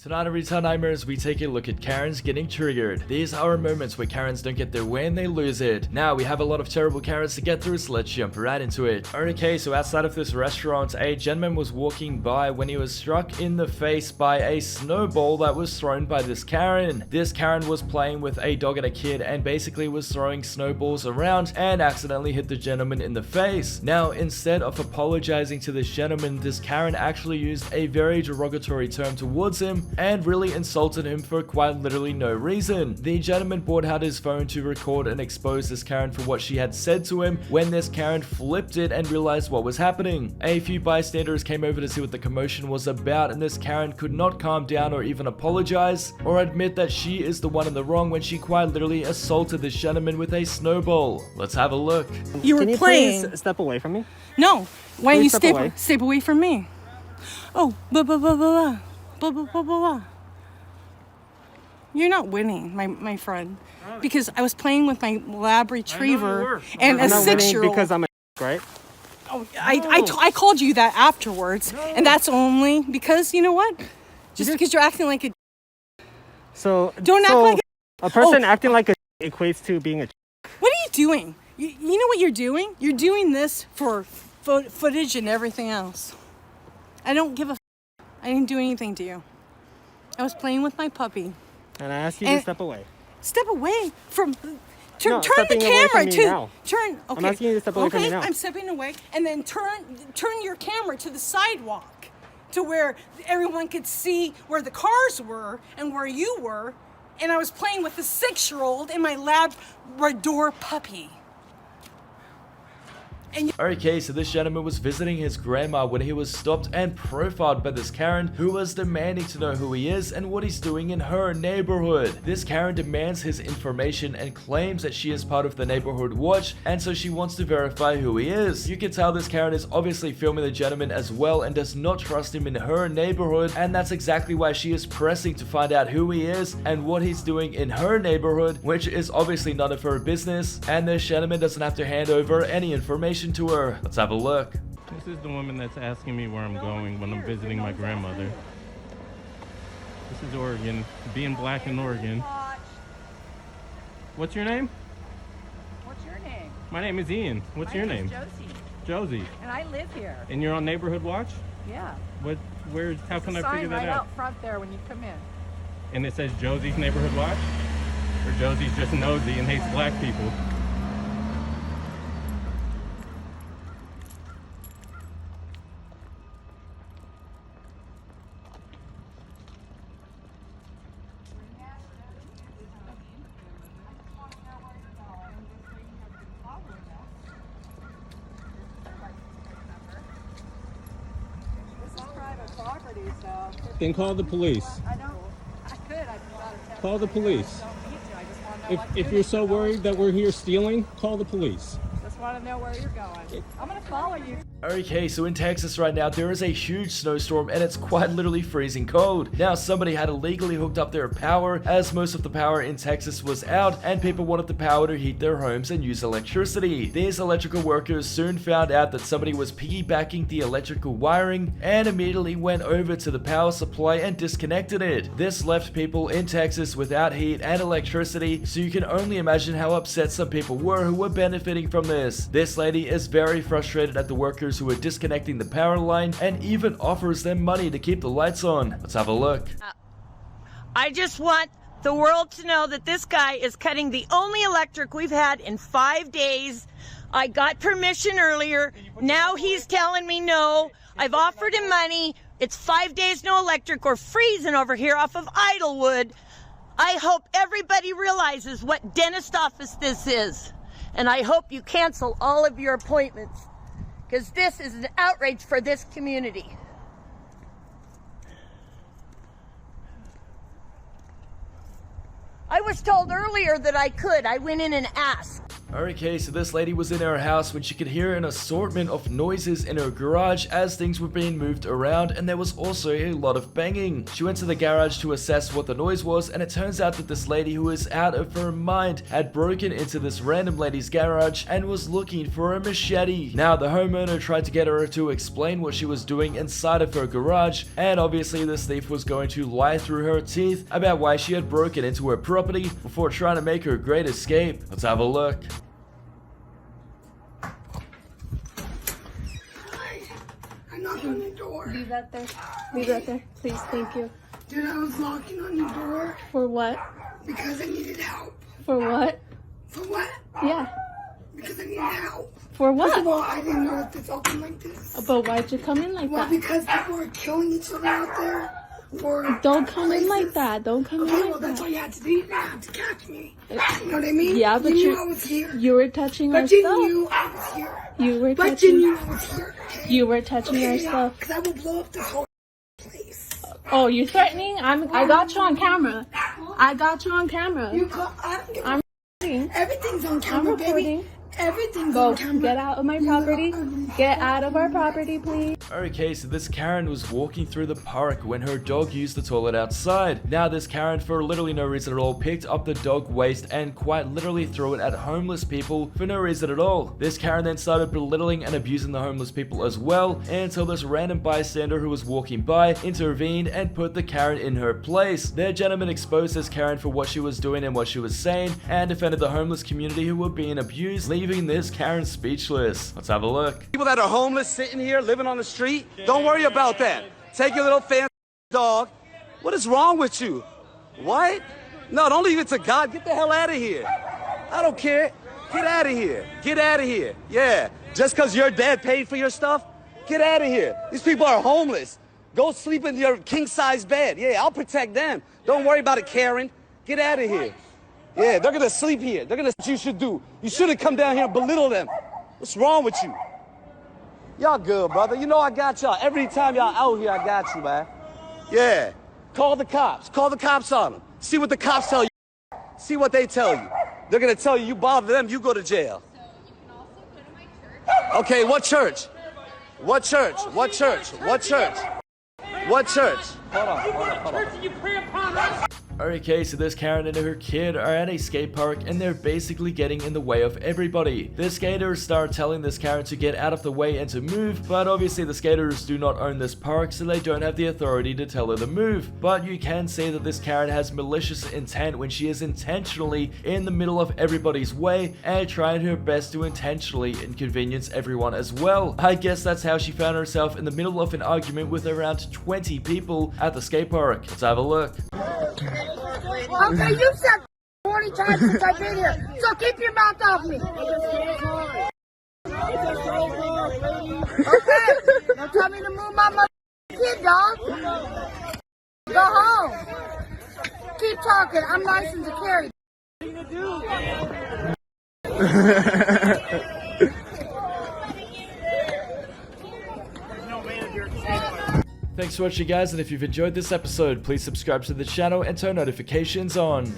Tonight on Retail Nightmares, we take a look at Karens getting triggered. These are moments where Karens don't get their way and they lose it. Now, we have a lot of terrible Karens to get through, so let's jump right into it. Okay, so outside of this restaurant, a gentleman was walking by when he was struck in the face by a snowball that was thrown by this Karen. This Karen was playing with a dog and a kid and basically was throwing snowballs around and accidentally hit the gentleman in the face. Now, instead of apologizing to this gentleman, this Karen actually used a very derogatory term towards him and really insulted him for quite literally no reason. The gentleman brought out his phone to record and expose this Karen for what she had said to him when this Karen flipped it and realized what was happening. A few bystanders came over to see what the commotion was about, and this Karen could not calm down or even apologize or admit that she is the one in the wrong when she quite literally assaulted this gentleman with a snowball. Let's have a look. You were Can you playing. please step away from me? No. Why don't you Please step away from me? Oh, blah blah blah blah blah. Blah, blah, blah, blah, blah. You're not winning, my friend, because I was playing with my lab retriever and I'm a not 6-year-old. winning because I'm a right? Oh, I called you that afterwards, and that's only because, you know what? Just because you're acting like a So Don't act like a person acting like a equates to being a. What are you doing? You know what you're doing? You're doing this for footage and everything else. I don't give a I didn't do anything to you. I was playing with my puppy. And I asked you to step away. Step away from. Turn the stepping away from camera me to. now. Turn. Okay. I'm asking you to step away from me now. I'm stepping away, and then turn your camera to the sidewalk, to where everyone could see where the cars were and where you were. And I was playing with a 6-year-old and my Labrador puppy. Okay, so this gentleman was visiting his grandma when he was stopped and profiled by this Karen who was demanding to know who he is and what he's doing in her neighborhood. This Karen demands his information and claims that she is part of the neighborhood watch, and so she wants to verify who he is. You can tell this Karen is obviously filming the gentleman as well and does not trust him in her neighborhood, and that's exactly why she is pressing to find out who he is and what he's doing in her neighborhood, which is obviously none of her business, and this gentleman doesn't have to hand over any information to her. Let's have a look. This is the woman that's asking me where I'm going when I'm visiting my grandmother. This is Oregon, being black in Oregon. What's your name? What's your name? My name is Ian. What's your name? Josie. Josie. And I live here. And you're on Neighborhood Watch? Yeah. Where, how can I Sign figure that right out? out front there when you come in. And it says Josie's Neighborhood Watch? Or Josie's just nosy and hates black people? Property, so Then call the police. I could. I just Call the police. don't need to. I just want to know If you're so worried that we're here stealing, call the police. Just want to know where you're going. I'm gonna follow you. Okay, so in Texas right now, there is a huge snowstorm and it's quite literally freezing cold. Now, somebody had illegally hooked up their power as most of the power in Texas was out and people wanted the power to heat their homes and use electricity. These electrical workers soon found out that somebody was piggybacking the electrical wiring and immediately went over to the power supply and disconnected it. This left people in Texas without heat and electricity, so you can only imagine how upset some people were who were benefiting from this. This lady is very frustrated at the workers who are disconnecting the power line and even offers them money to keep the lights on. Let's have a look. I just want the world to know that this guy is cutting the only electric we've had in 5 days. I got permission earlier. Now he's telling me no. I've offered him money. It's 5 days no electric. We're freezing over here off of Idlewood. I hope everybody realizes what dentist office this is. And I hope you cancel all of your appointments, because this is an outrage for this community. I was told earlier that I could. I went in and asked. Okay, so this lady was in her house when she could hear an assortment of noises in her garage as things were being moved around, and there was also a lot of banging. She went to the garage to assess what the noise was, and it turns out that this lady, who is out of her mind, had broken into this random lady's garage and was looking for a machete. Now, the homeowner tried to get her to explain what she was doing inside of her garage, and obviously this thief was going to lie through her teeth about why she had broken into her property before trying to make her great escape. Let's have a look. I knocked on your door. Leave that there. Leave that there. Please, thank you. Dude, I was knocking on your door For what? because I needed help. For what? For what? Yeah. Because I needed help. For First of what? all, I didn't know that this opened like this. But why'd you come in like Well, that? because people are killing each other out there for Don't come in like places. that. Don't come Okay, in well, like that's that. all you had to do. You didn't have to catch me. You know what I mean? Yeah, but you you- knew I was here. You were touching our But you stuff. knew I was here. You were But you touching. knew I was here. Okay? You were touching our stuff. Because I will blow up this whole place. Oh, you threatening? I got you on camera. I got you on camera. You call, I don't give a I'm recording. Everything's on I'm camera, baby. recording. Everything's Go. on camera. Get out of my property. Get out of our property, please. Okay, so this Karen was walking through the park when her dog used the toilet outside. Now this Karen, for literally no reason at all, picked up the dog waste and quite literally threw it at homeless people for no reason at all. This Karen then started belittling and abusing the homeless people as well, until this random bystander who was walking by intervened and put the Karen in her place. The gentleman exposed this Karen for what she was doing and what she was saying, and defended the homeless community who were being abused, leaving this Karen speechless. Let's have a look. People that are homeless sitting here living on the street, don't worry about that. Take your little fancy dog. What is wrong with you? What? No, don't leave it to God. Get the hell out of here. I don't care. Get out of here. Get out of here. Yeah. Just because your dad paid for your stuff, get out of here. These people are homeless. Go sleep in your king-size bed. Yeah, I'll protect them. Don't worry about it, Karen. Get out of here. Yeah, they're gonna sleep here. They're gonna. What you should do. You shouldn't come down here and belittle them. What's wrong with you? Y'all good, brother. You know I got y'all. Every time y'all out here, I got you, man. Yeah. Call the cops. Call the cops on them. See what the cops tell you. See what they tell you. They're gonna tell you, you bother them, you go to jail. So you can also go to my church. Okay, what church? What church? What church? What church? What church? Hold on. Okay, so this Karen and her kid are at a skate park and they're basically getting in the way of everybody. The skaters start telling this Karen to get out of the way and to move, but obviously the skaters do not own this park, so they don't have the authority to tell her to move. But you can see that this Karen has malicious intent when she is intentionally in the middle of everybody's way and trying her best to intentionally inconvenience everyone as well. I guess that's how she found herself in the middle of an argument with around 20 people at the skate park. Let's have a look. Okay, you said 40 times since I've been here, so keep your mouth off me. Okay, don't tell me to move my mother kid, dog. Go home. Keep talking. I'm licensed to carry. Thanks for watching, guys, and if you've enjoyed this episode, please subscribe to the channel and turn notifications on.